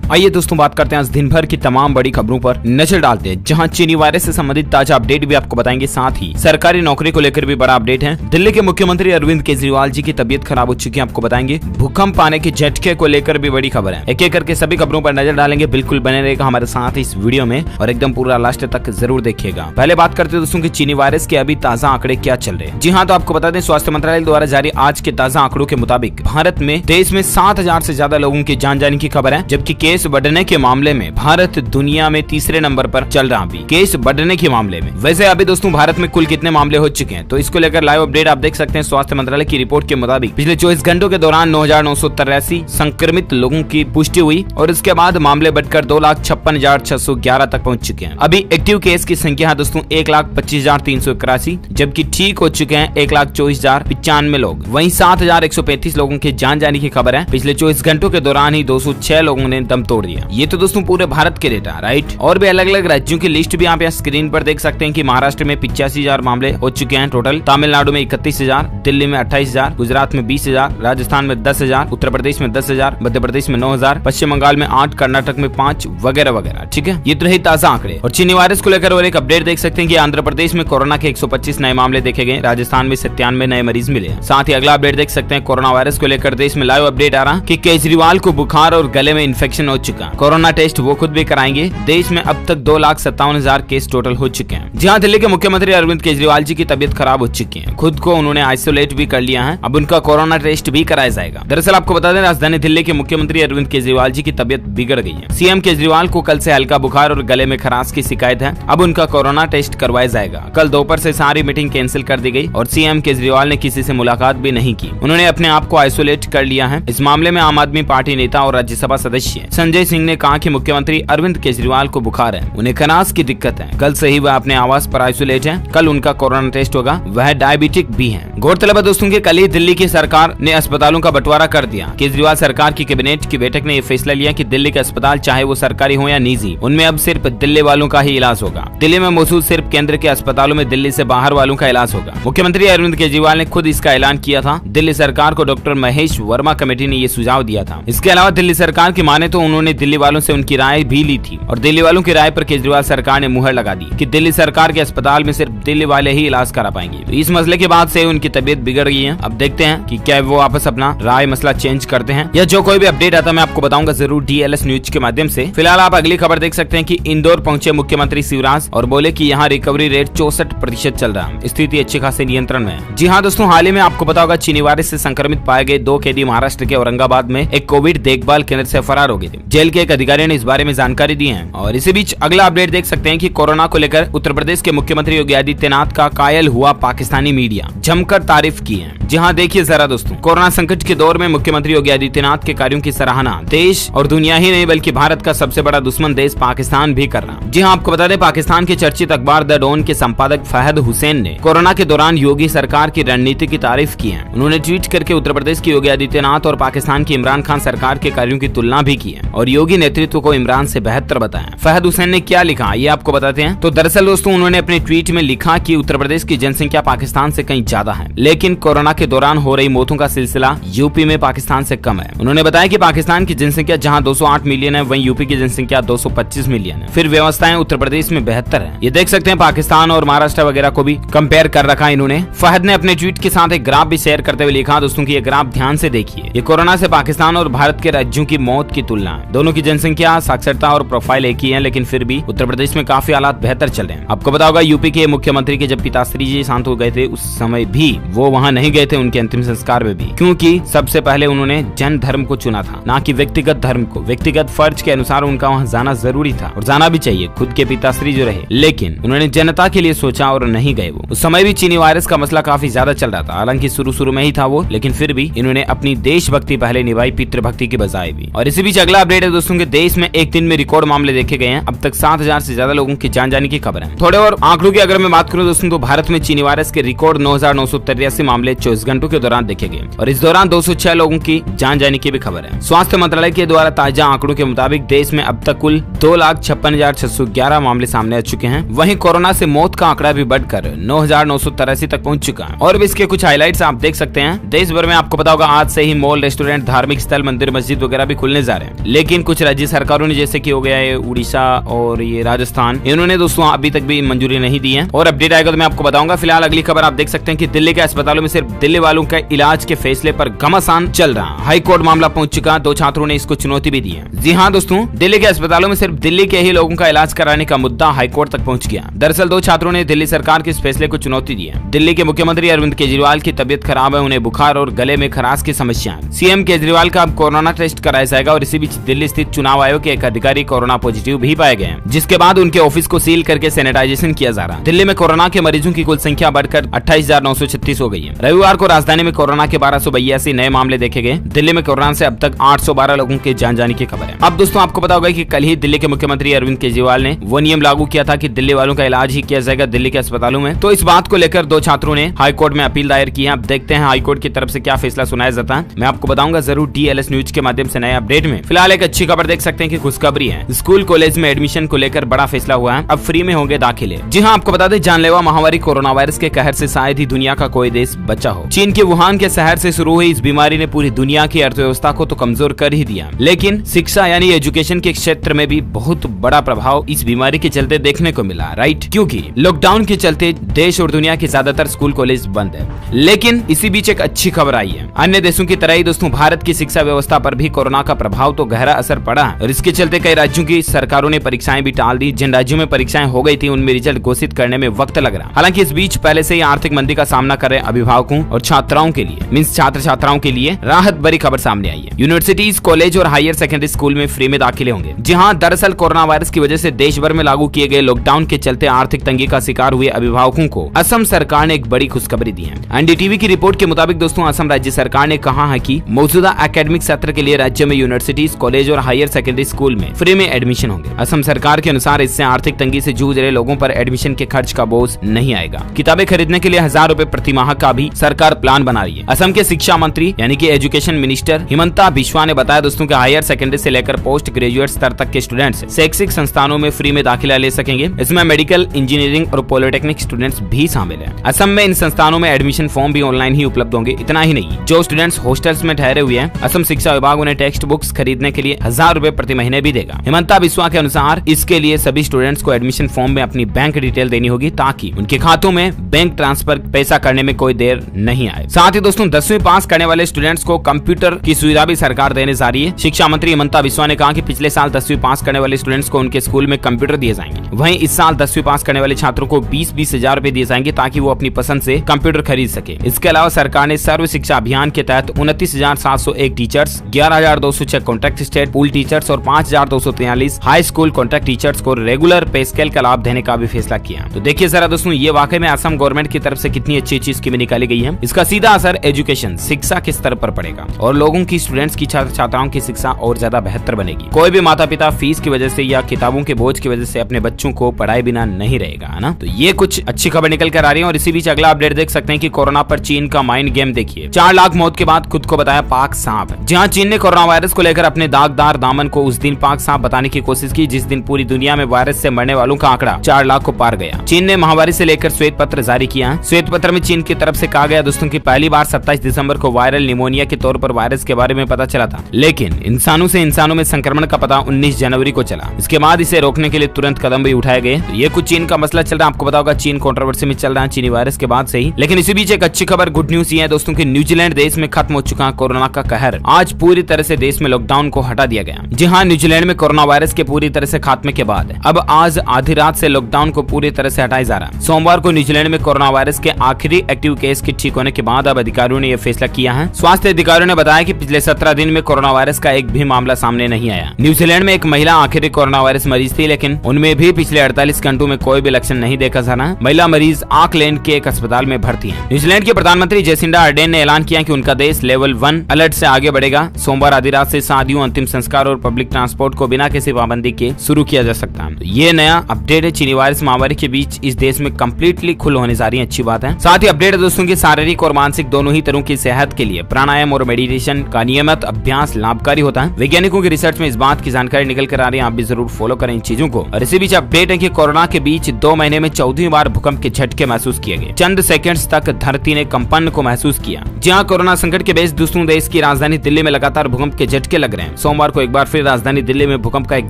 आइए दोस्तों बात करते हैं आज दिन भर की तमाम बड़ी खबरों पर नजर डालते हैं, जहां चीनी वायरस से संबंधित ताजा अपडेट भी आपको बताएंगे। साथ ही सरकारी नौकरी को लेकर भी बड़ा अपडेट है। दिल्ली के मुख्यमंत्री अरविंद केजरीवाल जी की तबीयत खराब हो चुकी है, आपको बताएंगे। भूकंप आने के झटके को लेकर भी बड़ी खबर है। एक एक करके सभी खबरों पर नजर डालेंगे। बिल्कुल बने रहेगा हमारे साथ इस वीडियो में और एकदम पूरा लास्ट तक जरूर देखिएगा। पहले बात करते हैं दोस्तों की चीनी वायरस के अभी ताजा आंकड़े क्या चल रहे हैं। जी हाँ, तो आपको बता दें स्वास्थ्य मंत्रालय द्वारा जारी आज के ताजा आंकड़ों के मुताबिक भारत में देश में 7,000 से ज्यादा लोगों की जान जाने की खबर है, जबकि केस बढ़ने के मामले में भारत दुनिया में तीसरे नंबर पर चल रहा है। केस बढ़ने के मामले में वैसे अभी दोस्तों भारत में कुल कितने मामले हो चुके हैं, तो इसको लेकर लाइव अपडेट आप देख सकते हैं। स्वास्थ्य मंत्रालय की रिपोर्ट के मुताबिक पिछले 24 घंटों के दौरान 9,983 संक्रमित लोगों की पुष्टि हुई और इसके बाद मामले बढ़कर 2,56,611 तक पहुंच चुके हैं। अभी एक्टिव केस की संख्या है दोस्तों 1,25,381, जबकि ठीक हो चुके हैं 1,24,095 लोग। वहीं 7,135 लोगों की जान जाने की खबर है। पिछले 24 घंटों के दौरान ही 206 लोगों ने दम तोड़ दिया। ये तो दोस्तों पूरे भारत के डेटा राइट। और भी अलग अलग राज्यों की लिस्ट भी आप यहाँ स्क्रीन पर देख सकते हैं कि महाराष्ट्र में 85,000 मामले हो चुके हैं टोटल, तमिलनाडु में 31,000, दिल्ली में 28,000, गुजरात में 20,000, राजस्थान में 10,000, उत्तर प्रदेश में 10,000, मध्य प्रदेश में 9,000, पश्चिम बंगाल में 8, कर्नाटक में 5 वगैरह वगैरह। ठीक है, ये तो रही ताजा आंकड़े। और चीनी वायरस को लेकर और एक अपडेट देख सकते हैं कि आंध्र प्रदेश में कोरोना के 125 नए मामले देखे गए, राजस्थान में 97 नए मरीज मिले। साथ ही अगला अपडेट देख सकते हैं कोरोना वायरस को लेकर देश में लाइव अपडेट आ रहा कि केजरीवाल को बुखार और गले में इन्फेक्शन हो चुका। कोरोना टेस्ट वो खुद भी कराएंगे। देश में अब तक 2,57,000 केस टोटल हो चुके हैं। जहां दिल्ली के मुख्यमंत्री अरविंद केजरीवाल जी की तबीयत खराब हो चुकी है, खुद को उन्होंने आइसोलेट भी कर लिया है। अब उनका कोरोना टेस्ट भी कराया जाएगा। दरअसल आपको बता दें राजधानी दिल्ली के मुख्यमंत्री अरविंद केजरीवाल जी की तबीयत बिगड़ गई है। सीएम केजरीवाल को कल से हल्का बुखार और गले में खराश की शिकायत है। अब उनका कोरोना टेस्ट करवाया जाएगा। कल दोपहर से सारी मीटिंग कैंसिल कर दी गई और सीएम केजरीवाल ने किसी से मुलाकात भी नहीं की। उन्होंने अपने आप को आइसोलेट कर लिया है। इस मामले में आम आदमी पार्टी नेता और राज्यसभा सदस्य संजय सिंह ने कहा कि मुख्यमंत्री अरविंद केजरीवाल को बुखार है, उन्हें खराश की दिक्कत है। कल से ही वह अपने आवास पर आइसोलेट है। कल उनका कोरोना टेस्ट होगा। वह डायबिटिक भी है। गौरतलब है दोस्तों कि कल ही दिल्ली की सरकार ने अस्पतालों का बंटवारा कर दिया। केजरीवाल सरकार की कैबिनेट की बैठक ने यह फैसला लिया कि दिल्ली के अस्पताल चाहे वो सरकारी हो या निजी, उनमें अब सिर्फ दिल्ली वालों का ही इलाज होगा। दिल्ली में मौजूद सिर्फ केंद्र के अस्पतालों में दिल्ली से बाहर वालों का इलाज होगा। मुख्यमंत्री अरविंद केजरीवाल ने खुद इसका ऐलान किया था। दिल्ली सरकार को डॉक्टर महेश वर्मा कमेटी ने ये सुझाव दिया था। इसके अलावा दिल्ली सरकार की माने तो उन्होंने दिल्ली वालों से उनकी राय भी ली थी और दिल्ली वालों की राय पर केजरीवाल सरकार ने मुहर लगा दी कि दिल्ली सरकार के अस्पताल में सिर्फ दिल्ली वाले ही इलाज करा पाएंगे। तो इस मसले के बाद से उनकी तबीयत बिगड़ गई है। अब देखते हैं कि क्या वो वापस अपना राय मसला चेंज करते हैं या जो कोई भी अपडेट आता मैं आपको बताऊंगा जरूर DLS न्यूज के माध्यम से। फिलहाल आप अगली खबर देख सकते हैं कि इंदौर पहुंचे मुख्यमंत्री शिवराज और बोले कि यहाँ रिकवरी रेट 64% चल रहा है। स्थिति अच्छी खासी नियंत्रण में है। जी हाँ दोस्तों, हाल ही में आपको पता होगा चीनी वायरस से संक्रमित पाए गए 2 कैदी महाराष्ट्र के औरंगाबाद में एक कोविड देखभाल केंद्र से फरार हो गए थे। जेल के एक अधिकारी ने इस बारे में जानकारी दी है। और इसी बीच अगला अपडेट देख सकते हैं कि कोरोना को लेकर उत्तर प्रदेश के मुख्यमंत्री योगी आदित्यनाथ का कायल हुआ पाकिस्तानी मीडिया जमकर तारीफ की है। जी हाँ, देखिए जरा दोस्तों, कोरोना संकट के दौर में मुख्यमंत्री योगी आदित्यनाथ के कार्यों की सराहना देश और दुनिया ही नहीं बल्कि भारत का सबसे बड़ा दुश्मन देश पाकिस्तान भी कर रहा। जी हाँ, आपको बता दें पाकिस्तान के चर्चित अखबार द डॉन के संपादक फहद हुसैन ने कोरोना के दौरान योगी सरकार की रणनीति की तारीफ की है। उन्होंने ट्वीट करके उत्तर प्रदेश की योगी आदित्यनाथ और पाकिस्तान की इमरान खान सरकार के कार्यों की तुलना भी की है और योगी नेतृत्व को इमरान से बेहतर बताया। फहद हुसैन ने क्या लिखा ये आपको बताते हैं। तो दरअसल दोस्तों उन्होंने अपने ट्वीट में लिखा कि उत्तर प्रदेश की जनसंख्या पाकिस्तान से कहीं ज्यादा है, लेकिन कोरोना के दौरान हो रही मौतों का सिलसिला यूपी में पाकिस्तान से कम है। उन्होंने बताया कि पाकिस्तान की जनसंख्या जहां 208 मिलियन है वहीं यूपी की जनसंख्या 225 मिलियन है। फिर व्यवस्थाएं उत्तर प्रदेश में बेहतर है। ये देख सकते हैं पाकिस्तान और महाराष्ट्र वगैरह को भी कंपेयर कर रखा है इन्होंने। फहद ने अपने ट्वीट के साथ एक ग्राफ भी शेयर करते हुए लिखा दोस्तों की ये ग्राफ ध्यान से देखिए। ये कोरोना से पाकिस्तान और भारत के राज्यों की मौत की तुलना है। दोनों की जनसंख्या, साक्षरता और प्रोफाइल एक ही है, लेकिन फिर भी उत्तर प्रदेश में काफी हालात बेहतर चल रहे हैं। आपको पता होगा यूपी के मुख्यमंत्री के जब पिताश्री जी शांत हो गए थे उस समय भी वो वहाँ नहीं गए थे उनके अंतिम संस्कार में भी, क्योंकि सबसे पहले उन्होंने जन धर्म को चुना था, ना कि व्यक्तिगत धर्म को। व्यक्तिगत फर्ज के अनुसार उनका वहाँ जाना जरूरी था और जाना भी चाहिए, खुद के पिताश्री जो रहे, लेकिन उन्होंने जनता के लिए सोचा और नहीं गए वो। उस समय भी चीनी वायरस का मसला काफी ज्यादा चल रहा था, हालांकि शुरू में ही था वो, लेकिन फिर भी इन्होंने अपनी देशभक्ति पहले निभाई पितृभक्ति की बजाय भी। और इसी बीच अगला अपडेट है दोस्तों के देश में एक दिन में रिकॉर्ड मामले देखे गए हैं। अब तक 7,000 से ज्यादा लोगों की जान जाने की खबर है। थोड़े और आंकड़ों की अगर मैं बात करूं दोस्तों तो भारत में चीनी वायरस के रिकॉर्ड 9,983 मामले 24 घंटों के दौरान देखे गए और इस दौरान 206 लोगों की जान जाने की भी खबर है। स्वास्थ्य मंत्रालय के द्वारा ताजा आंकड़ों के मुताबिक देश में अब तक कुल 2,56,611 मामले सामने आ चुके हैं। वहीं कोरोना से मौत का आंकड़ा भी बढ़कर 9,983 तक पहुंच चुका है। और इसके कुछ हाइलाइट्स आप देख सकते हैं। देश भर में आपको पता होगा आज से ही मॉल, रेस्टोरेंट, धार्मिक स्थल, मंदिर, मस्जिद वगैरह भी खुलने जा रहे हैं। लेकिन कुछ राज्य सरकारों ने जैसे कि हो गया है उड़ीसा और ये राजस्थान, इन्होंने दोस्तों अभी तक भी मंजूरी नहीं दी है और अपडेट आएगा तो मैं आपको बताऊंगा। फिलहाल अगली खबर आप देख सकते हैं कि दिल्ली के अस्पतालों में सिर्फ दिल्ली वालों के इलाज के फैसले पर घमासान चल रहा। हाई कोर्ट मामला पहुंच चुका, 2 छात्रों ने इसको चुनौती भी दी है। जी हाँ दोस्तों, दिल्ली के अस्पतालों में सिर्फ दिल्ली के ही लोगों का इलाज कराने का मुद्दा हाईकोर्ट तक पहुंच गया। दरअसल 2 छात्रों ने दिल्ली सरकार के इस फैसले को चुनौती दी है। दिल्ली के मुख्यमंत्री अरविंद केजरीवाल की तबीयत खराब है, उन्हें बुखार और गले में खराश की समस्या है। सीएम केजरीवाल का अब कोरोना टेस्ट कराया जाएगा और इसी बीच दिल्ली स्थित चुनाव आयोग के एक अधिकारी कोरोना पॉजिटिव भी पाए गए हैं, जिसके बाद उनके ऑफिस को सील करके सैनिटाइजेशन किया जा रहा है। दिल्ली में कोरोना के मरीजों की कुल संख्या बढ़कर 28,936 हो गई है। रविवार को राजधानी में कोरोना के 1282 नए मामले देखे गए। दिल्ली में कोरोना से अब तक 812 लोगों के जान जाने की खबर है। अब दोस्तों आपको पता होगा कि कल ही दिल्ली के मुख्यमंत्री अरविंद केजरीवाल ने वो नियम लागू किया था कि दिल्ली वालों का इलाज ही किया जाएगा दिल्ली के अस्पतालों में। तो इस बात को लेकर 2 छात्रों ने हाईकोर्ट में अपील दायर की है। अब देखते हैं हाईकोर्ट की तरफ से क्या फैसला सुनाया जाता है। मैं आपको बताऊंगा जरूर DLS न्यूज के माध्यम से नए अपडेट में। फिलहाल एक अच्छी खबर देख सकते हैं कि खुशखबरी है, स्कूल कॉलेज में एडमिशन को लेकर बड़ा फैसला हुआ है। अब फ्री में होंगे दाखिले। जी हाँ, आपको बता दें जानलेवा महामारी कोरोना वायरस के कहर से शायद ही दुनिया का कोई देश बचा हो। चीन के वुहान के शहर से शुरू हुई इस बीमारी ने पूरी दुनिया की अर्थव्यवस्था को तो कमजोर कर ही दिया, लेकिन शिक्षा यानी एजुकेशन के क्षेत्र में भी बहुत बड़ा प्रभाव इस बीमारी के चलते देखने को मिला, राइट? क्योंकि लॉकडाउन के चलते देश और दुनिया के ज्यादातर स्कूल कॉलेज बंद है। लेकिन इसी बीच एक अच्छी खबर आई है। अन्य देशों की तरह ही दोस्तों भारत की शिक्षा व्यवस्था पर भी कोरोना का प्रभाव तो गहरा असर पड़ा और इसके चलते कई राज्यों की सरकारों ने परीक्षाएं भी टाल दी। जिन राज्यों में परीक्षाएं हो गई थी उनमें रिजल्ट घोषित करने में वक्त लग रहा। हालांकि इस बीच पहले से ही आर्थिक मंदी का सामना कर रहे अभिभावकों और छात्राओं के लिए मींस छात्र छात्राओं के लिए राहत भरी खबर सामने आई है। यूनिवर्सिटीज, कॉलेज और हायर सेकेंडरी स्कूल में फ्री में दाखिले होंगे। जी हाँ, दरअसल कोरोना वायरस की वजह से देश भर में लागू किए गए लॉकडाउन के चलते आर्थिक तंगी का शिकार हुए अभिभावकों को असम सरकार ने एक बड़ी खुशखबरी दी है। NDTV की रिपोर्ट के मुताबिक दोस्तों असम राज्य सरकार ने कहा है कि मौजूदा एकेडमिक सत्र के लिए राज्य में यूनिवर्सिटीज, कॉलेज और हायर सेकेंडरी स्कूल में फ्री में एडमिशन होंगे। असम सरकार के अनुसार इससे आर्थिक तंगी से जूझ रहे लोगों पर एडमिशन के खर्च का बोझ नहीं आएगा। किताबें खरीदने के लिए 1000 रुपए प्रति माह का भी सरकार प्लान बना रही है। असम के शिक्षा मंत्री यानी कि एजुकेशन मिनिस्टर हिमंता बिश्वा ने बताया दोस्तों कि हायर सेकेंडरी से लेकर पोस्ट ग्रेजुएट स्तर तक के स्टूडेंट्स शैक्षिक संस्थानों में फ्री में दाखिला ले सकेंगे। इसमें मेडिकल, इंजीनियरिंग और पॉलिटेक्निक स्टूडेंट्स भी शामिल है। असम में इन संस्थानों में एडमिशन फॉर्म भी ऑनलाइन ही उपलब्ध होंगे। इतना ही नहीं, जो स्टूडेंट्स हॉस्टल्स में ठहरे हुए हैं असम शिक्षा विभाग उन्हें टेक्स्ट बुक्स खरीदने के लिए 1000 रुपए प्रति महीने भी देगा। हिमंता बिश्वा के अनुसार इसके लिए सभी स्टूडेंट्स को एडमिशन फॉर्म में अपनी बैंक डिटेल देनी होगी ताकि उनके खातों में बैंक ट्रांसफर पैसा करने में कोई देर नहीं आए। साथ ही दोस्तों 10वीं पास करने वाले स्टूडेंट्स को कंप्यूटर की सुविधा भी सरकार देने जा रही है। शिक्षा मंत्री हिमंता बिश्वा ने कहा कि पिछले साल 10वीं पास करने वाले स्टूडेंट्स को उनके स्कूल में कंप्यूटर दिए जाएंगे। वहीं इस साल 10वीं पास करने वाले छात्रों को 20-20 हजार रुपए दिए जाएंगे ताकि वो अपनी पसंद से कंप्यूटर खरीद सके। इसके अलावा सरकार ने सर्व शिक्षा अभियान के तहत 29,701 teachers, 11,206 contract state pool teachers और 5,243 हाई स्कूल कॉन्ट्रैक्ट टीचर्स को रेगुलर पे स्केल का लाभ देने का भी फैसला किया। तो देखिए जरा दोस्तों, ये वाकई में असम गवर्नमेंट की तरफ से कितनी अच्छी स्कीमें निकाली गई है। इसका सीधा असर एजुकेशन शिक्षा के स्तर पर पड़ेगा और लोगों की, स्टूडेंट्स की, छात्र छात्राओं की शिक्षा और ज्यादा बेहतर बनेगी। कोई भी माता पिता फीस की वजह से या किताबों के बोझ की वजह से अपने बच्चों को पढ़ाए बिना नहीं रहेगा, है ना? तो ये कुछ अच्छी खबर निकल कर आ रही है। और इसी बीच अगला अपडेट देख सकते हैं कि कोरोना पर चीन का माइंड गेम देखिए। 4 लाख मौत के बाद खुद को बताया पाक सांप। जहां चीन ने कोरोना वायरस को लेकर अपने दागदार दामन को उस दिन पाक सांप बताने की कोशिश की जिस दिन पूरी दुनिया में वायरस से मरने वालों का आंकड़ा 4 लाख को पार गया। चीन ने महामारी से लेकर श्वेत पत्र जारी किया। श्वेत पत्र में चीन की तरफ से कहा गया दोस्तों की पहली बार 27 दिसंबर को वायरल निमोनिया के तौर पर वायरस के बारे में पता चला था, लेकिन इंसानों से इंसानों में संक्रमण का पता 19 जनवरी को चला। इसके बाद इसे रोकने के लिए तुरंत कदम भी उठाए गए। तो ये कुछ चीन का मसला चल रहा है। आपको पता होगा चीन कंट्रोवर्सी में चल रहा है चीनी वायरस के बाद से ही। लेकिन इसी बीच एक अच्छी खबर, गुड न्यूज ये है दोस्तों कि न्यूजीलैंड देश में खत्म हो चुका कोरोना का कहर। आज पूरी तरह से देश में लॉकडाउन को हटा दिया गया। जी हाँ, न्यूजीलैंड में कोरोना वायरस के पूरी तरह से खात्मे के बाद अब आज आधी रात से लॉकडाउन को पूरी तरह से हटाया जा रहा है। सोमवार को न्यूजीलैंड में कोरोना वायरस के आखिरी एक्टिव केस के ठीक होने के बाद अब अधिकारियों ने यह फैसला किया है। स्वास्थ्य अधिकारियों ने बताया कि पिछले 17 दिन में कोरोना वायरस का एक भी मामला सामने नहीं आया। न्यूजीलैंड में एक महिला आखिरी कोरोना वायरस मरीज थी, लेकिन उनमें भी पिछले 48 घंटों में कोई भी लक्षण नहीं देखा जा रहा। महिला मरीज ऑकलैंड के एक अस्पताल में भर्ती है। न्यूजीलैंड के प्रधानमंत्री जेसिंडा अर्डेन ने ऐलान किया कि उनका देश लेवल 1 अलर्ट से आगे बढ़ेगा। सोमवार आधी रात से शादियों, अंतिम संस्कार और पब्लिक ट्रांसपोर्ट को बिना किसी पाबंदी के शुरू किया जा सकता है। तो ये नया अपडेट है। चीनी वायरस महामारी के बीच इस देश में कंप्लीटली खुल होने जा रही है, अच्छी बात है। साथ ही अपडेट है दोस्तों की शारीरिक और मानसिक दोनों ही तरह की सेहत के लिए प्राणायाम और मेडिटेशन का नियमित अभ्यास लाभकारी होता है। वैज्ञानिकों की रिसर्च में इस बात की जानकारी निकल कर आ रही है। आप भी जरूर फॉलो करें इन चीजों को। और इसी बीच अपडेट है कि कोरोना के बीच 2 महीने में 14वीं बार भूकंप के झटके महसूस किए गए। चंद सेकंड्स तक धरती ने कंपन को महसूस किया। जहां कोरोना संकट के बीच दूसरों देश की राजधानी दिल्ली में लगातार भूकंप के झटके लग रहे हैं। सोमवार को एक बार फिर राजधानी दिल्ली में भूकंप का एक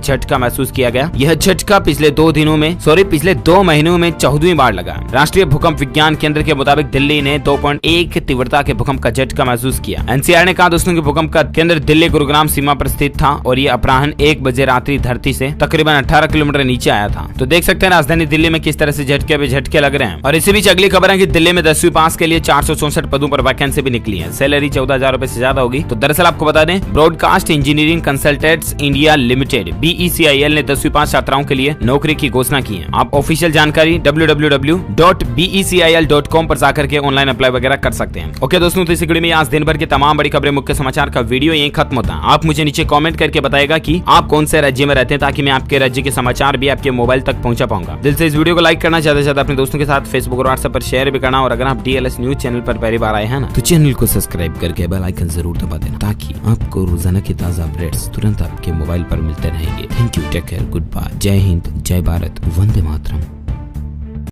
झटका महसूस किया गया। यह झटका पिछले 2 महीनों में 14वीं बार लगा। राष्ट्रीय भूकंप विज्ञान केंद्र के मुताबिक दिल्ली ने 2.1 तीव्रता के भूकंप का झटका महसूस किया। एनसीआर ने कहा दोस्तों कि भूकंप का केंद्र दिल्ली गुरुग्राम सीमा पर स्थित था और ये अपराह्न 1 बजे रात्रि धरती से तकरीबन 18 किलोमीटर नीचे आया था। तो देख सकते हैं राजधानी दिल्ली में किस तरह से झटके पे झटके लग रहे हैं। और इसी बीच अगली खबर है कि दिल्ली में 10वीं पास के लिए 464 पदों पर वैकेंसी भी निकली है। सैलरी 14,000 रुपए से ज्यादा होगी। तो दरअसल आपको बता दें, broadcast engineering consultants India limited BECIL ने 10वीं पास छात्राओं के लिए नौकरी की घोषणा की है। आप ऑफिशियल जानकारी www.becil.com पर जाकर के ऑनलाइन अप्लाई वगैरह कर सकते हैं। ओके दोस्तों, तो इस वीडियो में आज दिन भर की तमाम बड़ी खबरें, मुख्य समाचार का वीडियो यहीं खत्म होता है। आप मुझे नीचे कमेंट करके बताएगा कि आप कौन से राज्य में रहते हैं, ताकि मैं आपके राज्य के समाचार भी आपके मोबाइल तक पहुंचा पाऊंगा। दिल से इस वीडियो को लाइक करना, ज्यादा से ज्यादा अपने दोस्तों के साथ फेसबुक और व्हाट्सएप पर शेयर भी करना। और अगर आप DLS न्यूज चैनल पर पहली बार आए हैं ना, तो चैनल को सब्सक्राइब करके बेल आइकन जरूर दबा देना, ताकि आपको रोजाना की ताजा अपडेट्स तुरंत आपके मोबाइल पर मिलते रहेंगे। Thank you, take care, good bye, जय हिंद, जय भारत, वंदे मातरम।